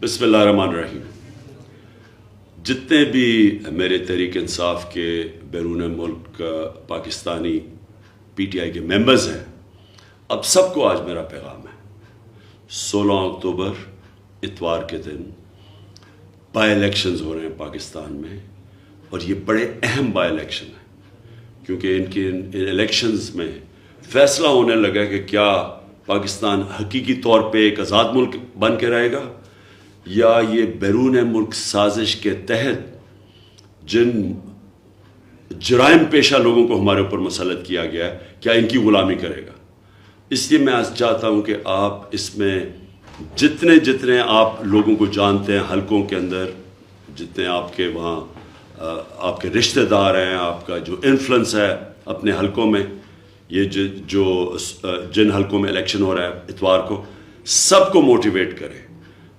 بسم اللہ الرحمن الرحیم. جتنے بھی میرے تحریک انصاف کے بیرون ملک پاکستانی پی ٹی آئی کے ممبرز ہیں، اب سب کو آج میرا پیغام ہے. 16 اکتوبر اتوار کے دن بائی الیکشنز ہو رہے ہیں پاکستان میں، اور یہ بڑے اہم بائی الیکشن ہیں کیونکہ ان الیکشنز میں فیصلہ ہونے لگا کہ کیا پاکستان حقیقی طور پہ ایک آزاد ملک بن کے رہے گا، یا یہ بیرون ملک سازش کے تحت جن جرائم پیشہ لوگوں کو ہمارے اوپر مسلط کیا گیا ہے، کیا ان کی غلامی کرے گا. اس لیے میں آج چاہتا ہوں کہ آپ اس میں جتنے آپ لوگوں کو جانتے ہیں حلقوں کے اندر، جتنے آپ کے وہاں آپ کے رشتہ دار ہیں، آپ کا جو انفلوئنس ہے اپنے حلقوں میں، یہ جو جن حلقوں میں الیکشن ہو رہا ہے اتوار کو، سب کو موٹیویٹ کریں